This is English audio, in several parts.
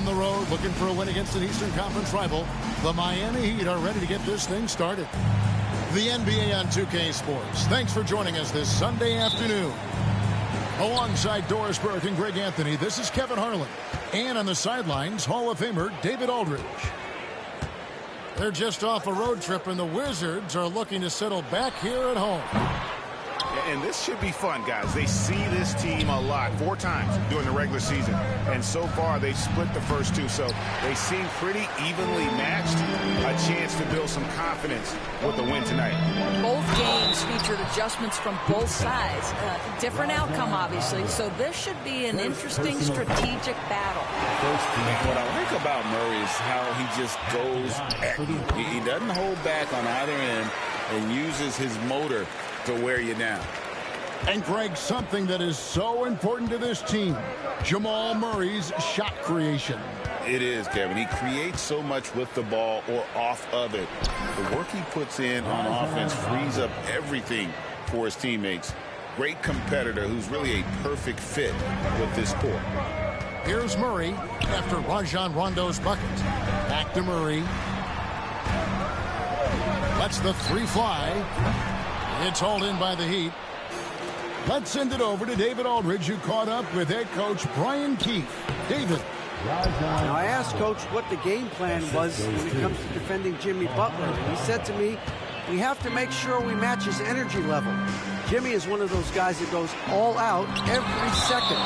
On the road, looking for a win against an Eastern Conference rival, the Miami Heat are ready to get this thing started. The NBA on 2K Sports. Thanks for joining us this Sunday afternoon. Alongside Doris Burke and Greg Anthony, this is Kevin Harlan. And on the sidelines, Hall of Famer David Aldridge. They're just off a road trip, and the Wizards are looking to settle back here at home. And this should be fun, guys. They see this team a lot, 4 times during the regular season. And so far, they split the first 2. So they seem pretty evenly matched. A chance to build some confidence with the win tonight. Both games featured adjustments from both sides. Different outcome, obviously. So this should be an interesting strategic battle. What I like about Murray is how he just goes back. He doesn't hold back on either end and uses his motor to wear you down. And Greg, something that is so important to this team, Jamal Murray's shot creation. It is, Kevin. He creates so much with the ball or off of it. The work he puts in on offense frees up everything for his teammates. Great competitor who's really a perfect fit with this court. Here's Murray after Rajon Rondo's bucket. Back to Murray. Lets the 3 fly. It's hauled in by the Heat. Let's send it over to David Aldridge, who caught up with head coach Brian Keefe. David. Now, I asked Coach what the game plan was when it comes to defending Jimmy Butler. He said to me, we have to make sure we match his energy level. Jimmy is one of those guys that goes all out every second.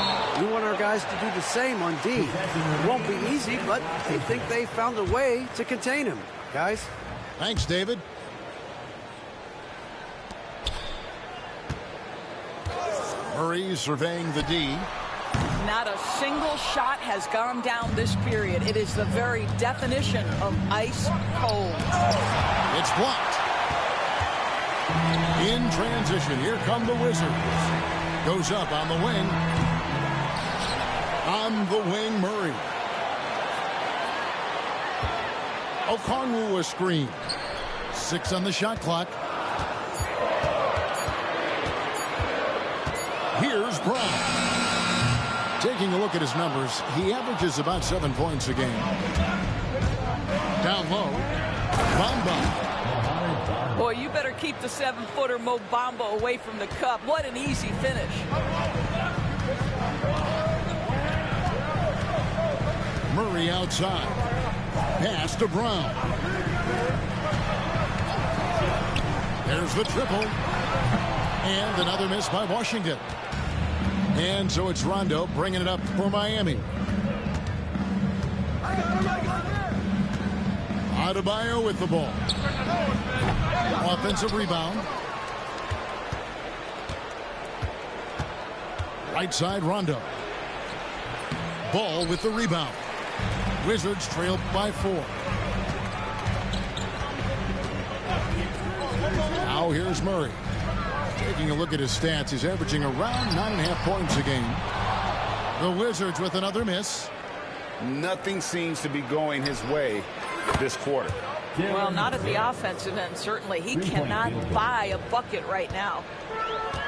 We want our guys to do the same on D. It won't be easy, but I think they found a way to contain him. Guys? Thanks, David. Murray surveying the D. Not a single shot has gone down this period. It is the very definition of ice cold. It's blocked. In transition, here come the Wizards. Goes up on the wing. On the wing, Murray. Okongwu a screen. 6 on the shot clock. Here's Brown. Taking a look at his numbers, he averages about 7 points a game. Down low, Bamba. Boy, you better keep the 7-footer Mo Bamba away from the cup. What an easy finish. Murray outside. Pass to Brown. There's the triple. And another miss by Washington. And so it's Rondo bringing it up for Miami. Adebayo with the ball. Offensive rebound. Right side, Rondo. Ball with the rebound. Wizards trail by 4. Now here's Murray. Taking a look at his stats, he's averaging around 9.5 points a game. The Wizards with another miss. Nothing seems to be going his way this quarter. Well, not at the offensive end, certainly. He cannot buy a bucket right now.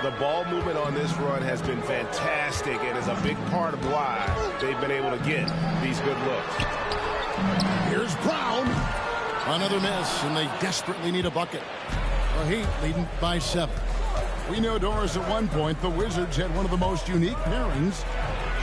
The ball movement on this run has been fantastic and is a big part of why they've been able to get these good looks. Here's Brown. Another miss, and they desperately need a bucket. The Heat leading by 7. We know, Doris, at one point, the Wizards had one of the most unique pairings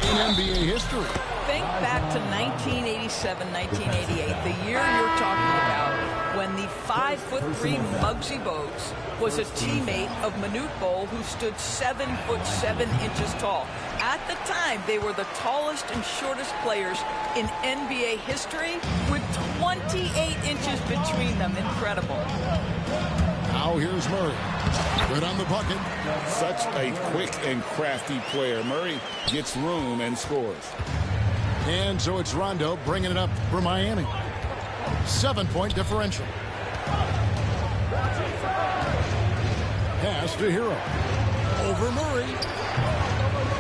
in NBA history. Think back to 1987, 1988, the year you're talking about, when the 5'3" Muggsy Bogues was a teammate of Manute Bol, who stood 7'7" tall. At the time, they were the tallest and shortest players in NBA history, with 28 inches between them. Incredible. Now here's Murray. Good on the bucket. Such a quick and crafty player. Murray gets room and scores. And so it's Rondo bringing it up for Miami. 7-point differential. Pass to Hero. Over Murray.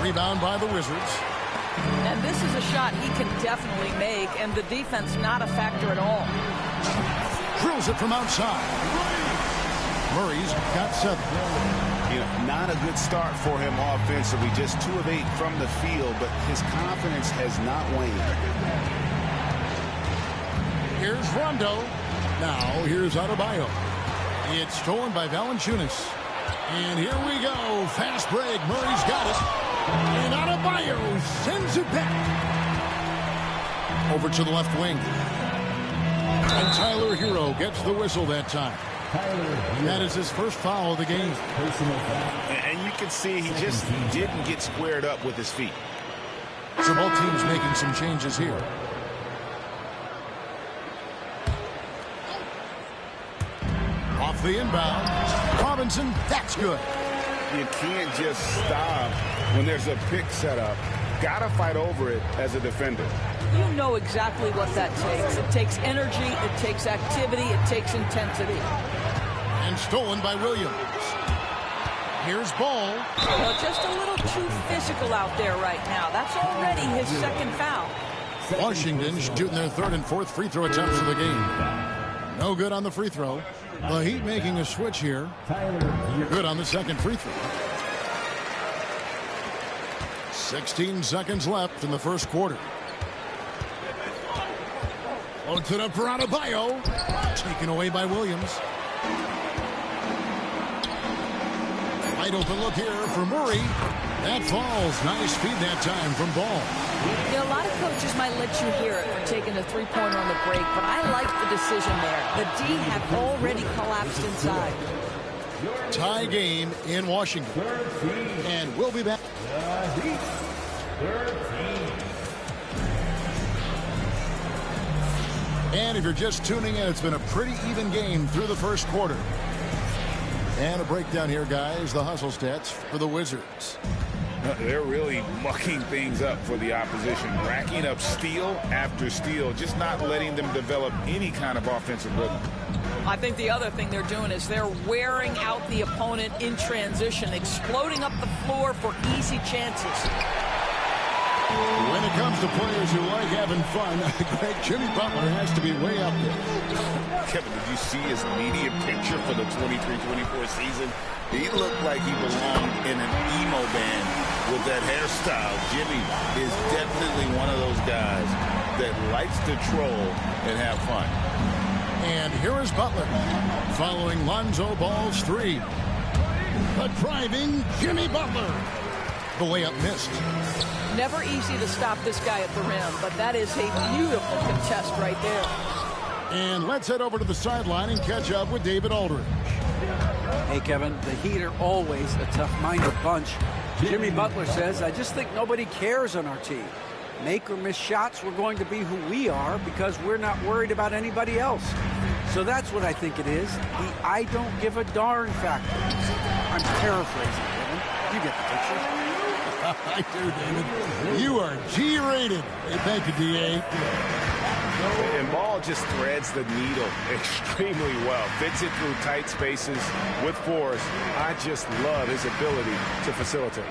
Rebound by the Wizards. And this is a shot he can definitely make, and the defense not a factor at all. Drills it from outside. Murray's got 7. You know, not a good start for him offensively. Just 2 of 8 from the field, but his confidence has not waned. Here's Rondo. Now here's Adebayo. It's stolen by Valanciunas. And here we go. Fast break. Murray's got it. And Adebayo sends it back. Over to the left wing. And Tyler Hero gets the whistle that time. That is his first foul of the game. And you can see he just didn't get squared up with his feet. So both teams making some changes here. Off the inbound. Robinson, that's good. You can't just stop when there's a pick set up. Gotta fight over it as a defender. You know exactly what that takes. It takes energy, it takes activity, it takes intensity. And stolen by Williams. Here's Ball. Well, just a little too physical out there right now. That's already his second foul. Washington shooting their third and fourth free throw attempts of the game. No good on the free throw. The Heat making a switch here. Good on the second free throw. 16 seconds left in the first quarter. Loads it up for Adebayo. Taken away by Williams. Wide open look here for Murray. That falls. Nice feed that time from Ball. You know, a lot of coaches might let you hear it for taking a three-pointer on the break, but I like the decision there. The D had already collapsed inside. Tie game in Washington. And we'll be back. And if you're just tuning in, it's been a pretty even game through the first quarter. And a breakdown here, guys. The hustle stats for the Wizards. They're really mucking things up for the opposition, racking up steal after steal, just not letting them develop any kind of offensive rhythm. I think the other thing they're doing is they're wearing out the opponent in transition, exploding up the floor for easy chances. When it comes to players who like having fun, Greg, Jimmy Butler has to be way up there. Kevin, did you see his media picture for the 23-24 season? He looked like he belonged in an emo band with that hairstyle. Jimmy is definitely one of those guys that likes to troll and have fun. And here is Butler following Lonzo Ball's three. The driving Jimmy Butler. The layup missed. Never easy to stop this guy at the rim, but that is a beautiful contest right there. And let's head over to the sideline and catch up with David Aldridge. Hey, Kevin, the Heat are always a tough-minded bunch. Jimmy Butler says, I just think nobody cares on our team. Make or miss shots, we're going to be who we are because we're not worried about anybody else. So that's what I think it is, the I don't give a darn factor. I'm paraphrasing, Kevin. You get the picture. I do, David. You are G-rated. Hey, thank you, D.A. And Ball just threads the needle extremely well. Fits it through tight spaces with force. I just love his ability to facilitate.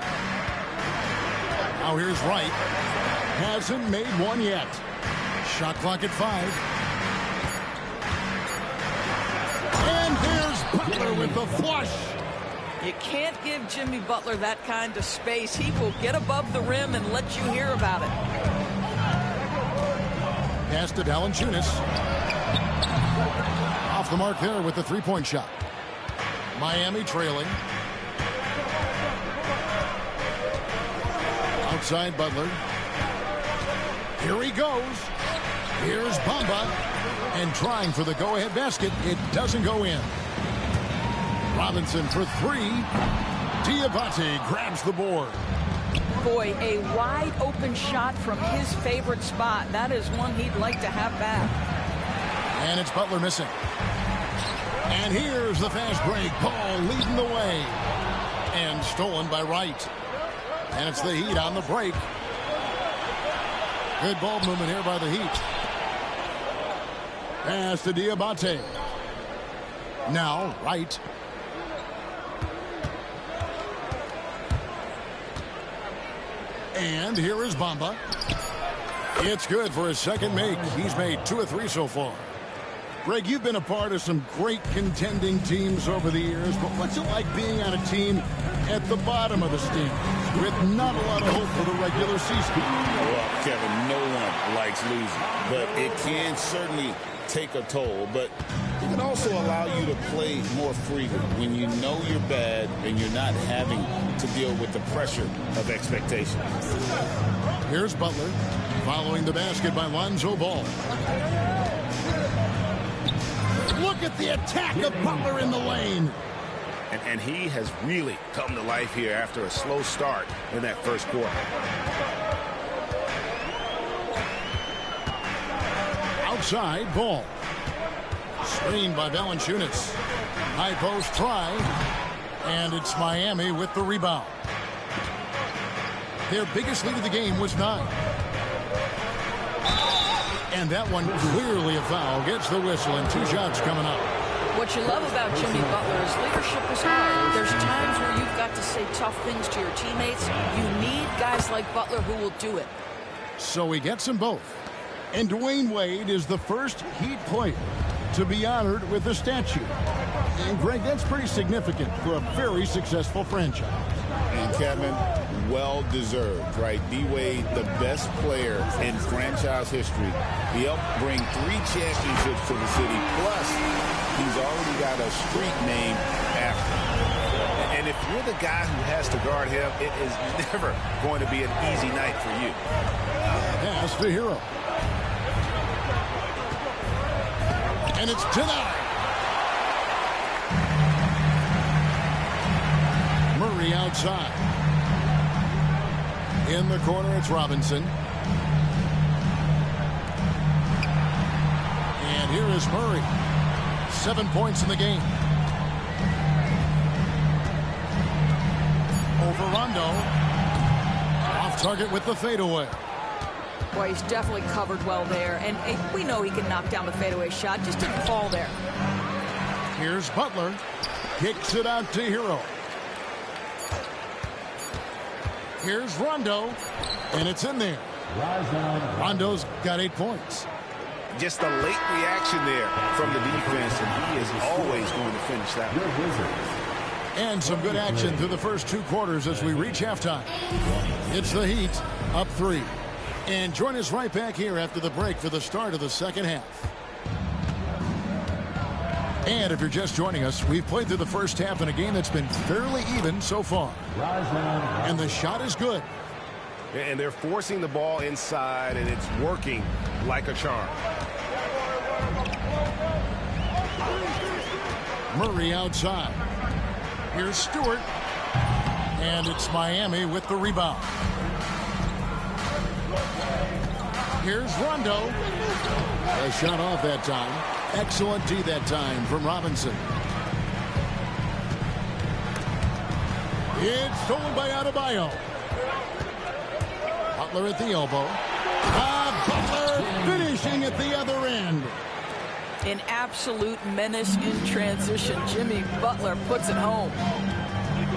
Now here's Wright. Hasn't made one yet. Shot clock at 5. And there's Butler with the flush. You can't give Jimmy Butler that kind of space. He will get above the rim and let you hear about it. Pass to Valanciunas. Off the mark there with the three-point shot. Miami trailing. Outside Butler. Here he goes. Here's Bamba. And trying for the go-ahead basket. It doesn't go in. Robinson for three. Diabate grabs the board. Boy, a wide open shot from his favorite spot. That is one he'd like to have back. And it's Butler missing. And here's the fast break. Ball leading the way. And stolen by Wright. And it's the Heat on the break. Good ball movement here by the Heat. Pass to Diabate. Now Wright. And here is Bamba. It's good for his second make. He's made 2 of 3 so far. Greg, you've been a part of some great contending teams over the years, but what's it like being on a team at the bottom of the standings with not a lot of hope for the regular season? Well, Kevin, no one likes losing, but it can certainly take a toll, but it can also allow you to play more freely when you know you're bad and you're not having to deal with the pressure of expectation. Here's Butler following the basket by Lonzo Ball. Look at the attack of Butler in the lane. And he has really come to life here after a slow start in that first quarter. Outside, Ball. Screened by Valanciunas. High post try. And it's Miami with the rebound. Their biggest lead of the game was 9. And that one clearly a foul. Gets the whistle and 2 shots coming up. What you love about Jimmy Butler is leadership is hard. There's times where you've got to say tough things to your teammates. You need guys like Butler who will do it. So he gets them both. And Dwayne Wade is the first Heat player to be honored with a statue. And Greg, that's pretty significant for a very successful franchise. And Kevin, well-deserved, right? D-Wade, the best player in franchise history. He helped bring 3 championships to the city. Plus, he's already got a street named after him. And if you're the guy who has to guard him, it is never going to be an easy night for you. Pass to Hero. And it's denied. Murray outside. In the corner, it's Robinson. And here is Murray. 7 points in the game. Over Rondo. Off target with the fadeaway. Boy, he's definitely covered well there. And we know he can knock down the fadeaway shot. Just didn't fall there. Here's Butler. Kicks it out to Hero. Here's Rondo. And it's in there. Rondo's got 8 points. Just a late reaction there from the defense, and he is always going to finish that one. And some good action through the first 2 quarters as we reach halftime. It's the Heat up 3. And join us right back here after the break for the start of the second half. And if you're just joining us, we've played through the first half in a game that's been fairly even so far. And the shot is good. And they're forcing the ball inside, and it's working like a charm. Murray outside. Here's Stewart. And it's Miami with the rebound. Here's Rondo. A shot off that time. Excellent D that time from Robinson. It's stolen by Adebayo. Butler at the elbow. Butler finishing at the other end. An absolute menace in transition. Jimmy Butler puts it home.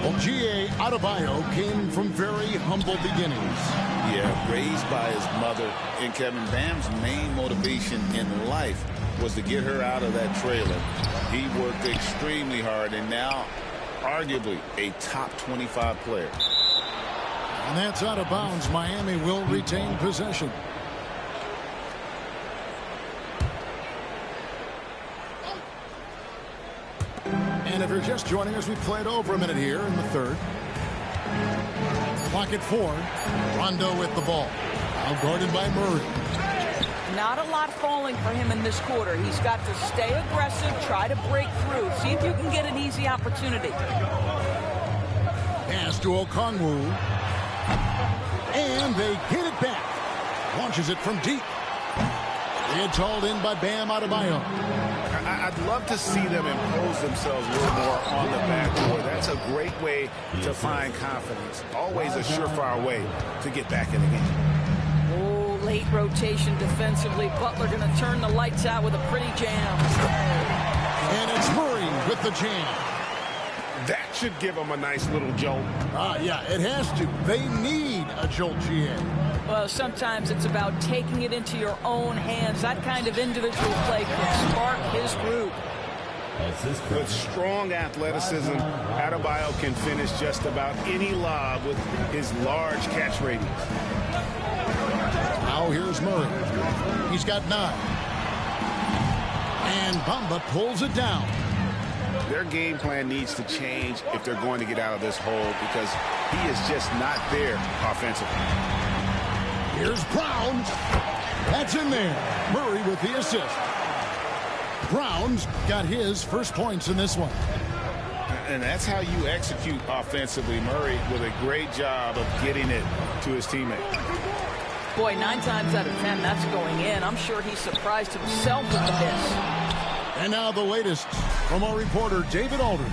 Well, G.A. Adebayo came from very humble beginnings. Yeah, raised by his mother. And Kevin, Bam's main motivation in life was to get her out of that trailer. He worked extremely hard and now arguably a top 25 player. And that's out of bounds. Miami will retain possession. And if you're just joining us, we've played over a minute here in the third. Clock at 4. Rondo with the ball. Now guarded by Murray. Not a lot falling for him in this quarter. He's got to stay aggressive, try to break through, see if you can get an easy opportunity. Pass to Okongwu. And they get it back. Launches it from deep. It's hauled in by Bam Adebayo. I'd love to see them impose themselves a little more on the backboard. That's a great way to find confidence. Always a surefire way to get back in the game. Oh, late rotation defensively. Butler going to turn the lights out with a pretty jam. And it's Murray with the jam. That should give them a nice little jolt. Yeah, it has to. They need a jolt, GA. Well, sometimes it's about taking it into your own hands. That kind of individual play can spark his group. With strong athleticism, Adebayo can finish just about any lob with his large catch radius. Now here's Murray. He's got 9. And Bamba pulls it down. Their game plan needs to change if they're going to get out of this hole because he is just not there offensively. Here's Brown. That's in there. Murray with the assist. Brown's got his first points in this one. And that's how you execute offensively. Murray with a great job of getting it to his teammate. Boy, 9 times out of 10, that's going in. I'm sure he surprised himself with the miss. And now the latest from our reporter, David Aldridge.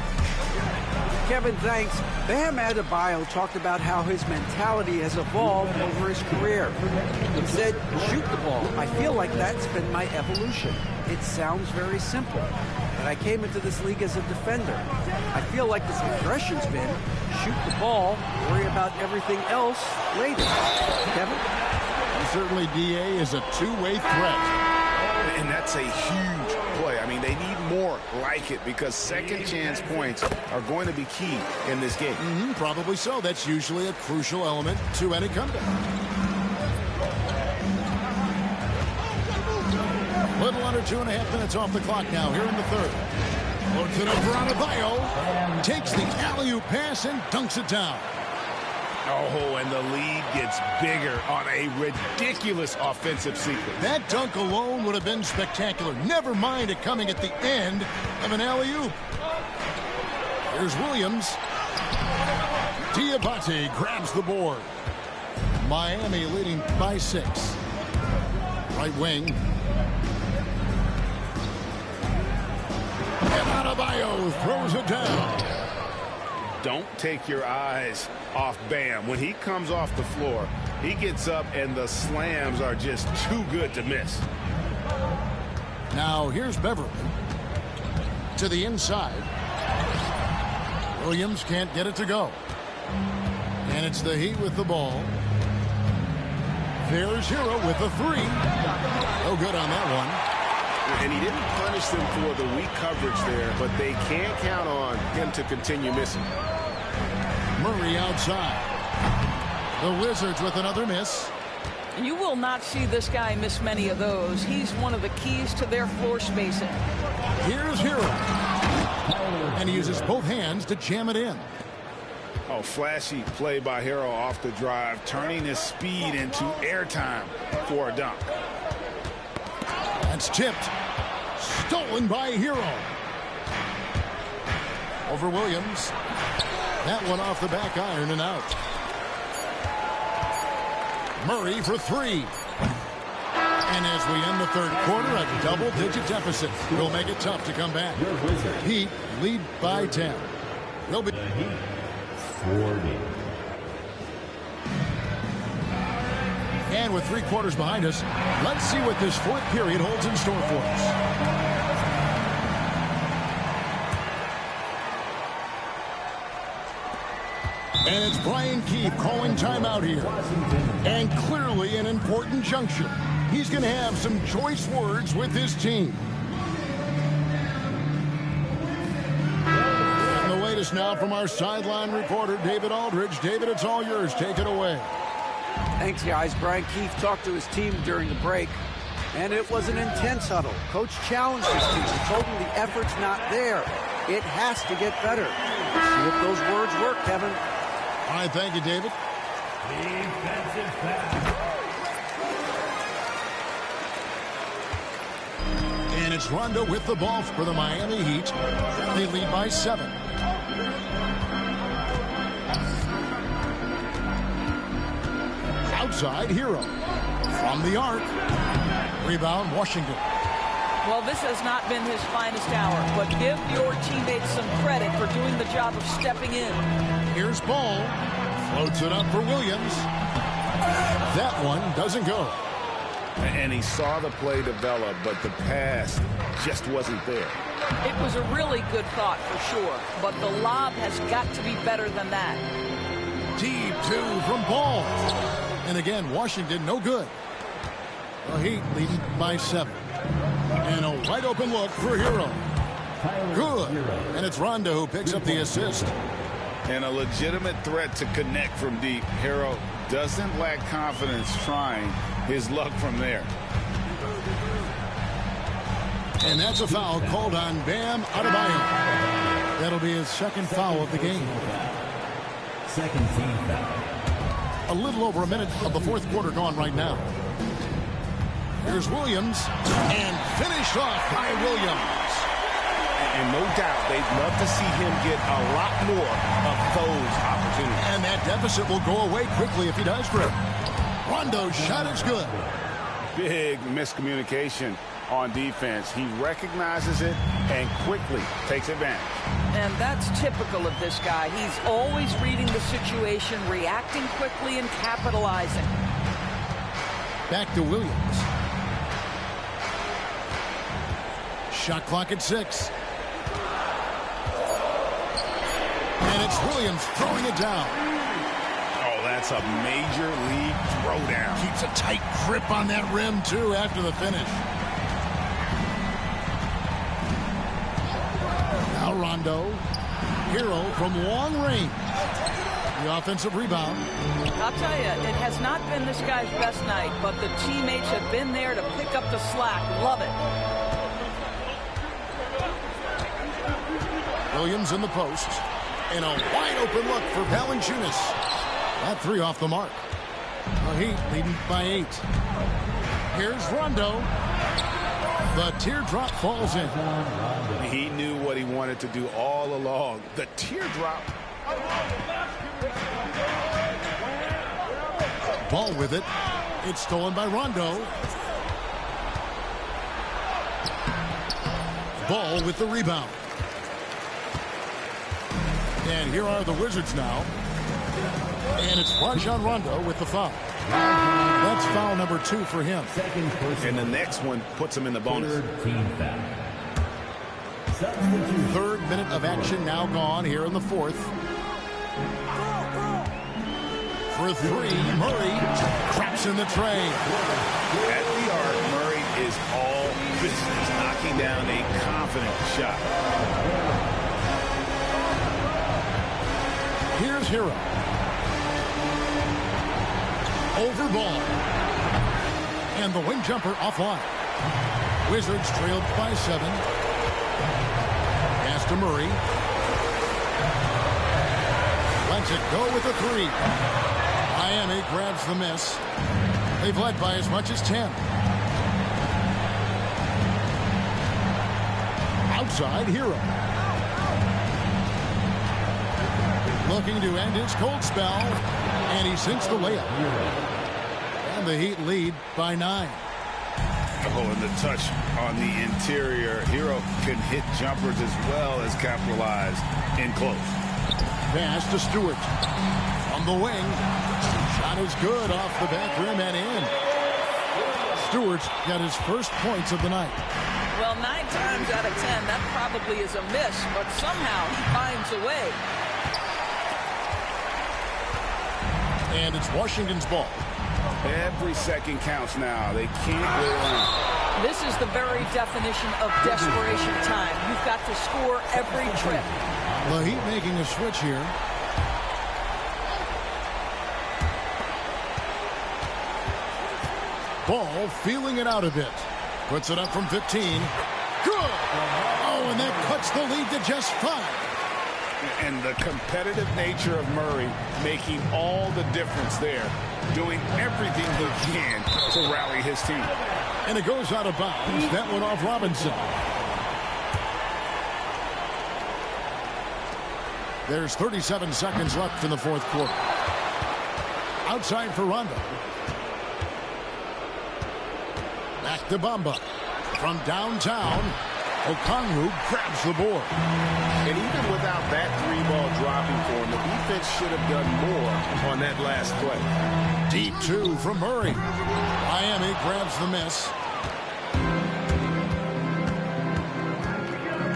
Kevin, thanks. Bam Adebayo talked about how his mentality has evolved over his career. He said, shoot the ball. I feel like that's been my evolution. It sounds very simple. But I came into this league as a defender. I feel like the progression's been shoot the ball, worry about everything else later. Kevin? Certainly, DA is a two-way threat. And that's a huge play. I mean, they need more like it because second chance points are going to be key in this game. Probably so. That's usually a crucial element to any comeback. Little under 2.5 minutes off the clock now here in the third. Loads it up for Adebayo. Takes the alley-oop pass and dunks it down. Oh, and the lead gets bigger on a ridiculous offensive sequence. That dunk alone would have been spectacular. Never mind it coming at the end of an alley-oop. Here's Williams. Diabate grabs the board. Miami leading by 6. Right wing. And Adebayo throws it down. Don't take your eyes off Bam. When he comes off the floor, he gets up and the slams are just too good to miss. Now here's Beverly. To the inside. Williams can't get it to go. And it's the Heat with the ball. There's Hero with the 3. No good on that one. And he didn't punish them for the weak coverage there, but they can't count on him to continue missing. Murray outside. The Wizards with another miss. And you will not see this guy miss many of those. He's one of the keys to their floor spacing. Here's Hero. And he uses both hands to jam it in. Oh, flashy play by Hero off the drive, turning his speed into airtime for a dunk. That's tipped. Stolen by Hero. Over Williams. That one off the back iron and out. Murray for 3. And as we end the third quarter, a double-digit deficit will make it tough to come back. Heat lead by 10. They'll be 40. And with 3 quarters behind us, let's see what this fourth period holds in store for us. And it's Brian Keefe calling timeout here. And clearly an important juncture. He's going to have some choice words with his team. And the latest now from our sideline reporter, David Aldridge. David, it's all yours. Take it away. Thanks, guys. Brian Keefe talked to his team during the break, and it was an intense huddle. Coach challenged his team. He told them the effort's not there. It has to get better. See if those words work, Kevin. All right, thank you, David. Defensive foul. And it's Rondo with the ball for the Miami Heat. They lead by 7. Outside, Hero. From the arc. Rebound, Washington. Well, this has not been his finest hour, but give your teammates some credit for doing the job of stepping in. Here's Ball. Floats it up for Williams. That one doesn't go. And he saw the play develop, but the pass just wasn't there. It was a really good thought for sure, but the lob has got to be better than that. Deep 2 from Ball. And again, Washington no good. The Heat leading by 7. And a wide open look for Hero. Good. And it's Rondo who picks up the assist. And a legitimate threat to connect from deep. Hero doesn't lack confidence trying his luck from there. And that's a foul called on Bam Adebayo. That'll be his second foul of the game. Second team foul. A little over a minute of the fourth quarter gone right now. Here's Williams, and finished off by Williams. And no doubt, they'd love to see him get a lot more of those opportunities. And that deficit will go away quickly if he does for it. Rondo's shot is good. Big miscommunication on defense. He recognizes it and quickly takes advantage. And that's typical of this guy. He's always reading the situation, reacting quickly, and capitalizing. Back to Williams. Shot clock at 6. And it's Williams throwing it down. Oh, that's a major league throwdown. Keeps a tight grip on that rim, too, after the finish. Now Rondo. Hero from long range. The offensive rebound. I'll tell you, it has not been this guy's best night, but the teammates have been there to pick up the slack. Love it. Williams in the post. And a wide open look for Valanciunas. That three off the mark. The Heat leading by 8. Here's Rondo. The teardrop falls in. He knew what he wanted to do all along. The teardrop. Ball with it. It's stolen by Rondo. Ball with the rebound. And here are the Wizards now. And it's Rajon Rondo with the foul. That's foul number 2 for him. And the next one puts him in the bonus. Third team foul. Third minute of action now gone here in the fourth. For 3, Murray traps in the tray. At the arc, Murray is all business, knocking down a confident shot. Here's Hero. Over ball. And the wing jumper offline. Wizards trailed by 7. Pass to Murray. Lets it go with a 3. Miami grabs the miss. They've led by as much as 10. Outside, Hero. Looking to end his cold spell. And he sinks the layup. And the Heat lead by 9. Oh, and the touch on the interior. Hero can hit jumpers as well as capitalize in close. Pass to Stewart. On the wing. Shot is good off the back rim and in. Stewart's got his first points of the night. Well, 9 times out of 10, that probably is a miss, but somehow he finds a way. And it's Washington's ball. Every second counts now. They can't go on. This is the very definition of desperation time. You've got to score every trip. The Heat making a switch here. Ball feeling it out a bit. Puts it up from 15. Good! Oh, and that cuts the lead to just 5. And the competitive nature of Murray making all the difference there, doing everything he can to rally his team. And it goes out of bounds. That one off Robinson. There's 37 seconds left in the fourth quarter. Outside for Rondo. Back to Bamba. From downtown, Okongwu grabs the board. And even without that 3-ball dropping for him, the defense should have done more on that last play. Deep 2 from Murray. Miami grabs the miss.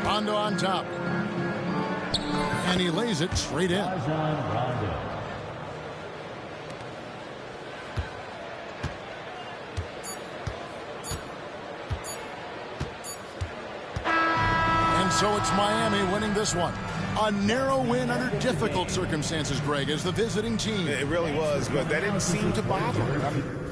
Rondo on top. And he lays it straight in. Rajon Rondo. So it's Miami winning this one. A narrow win under difficult circumstances, Greg, as the visiting team. It really was, but that didn't seem to bother him.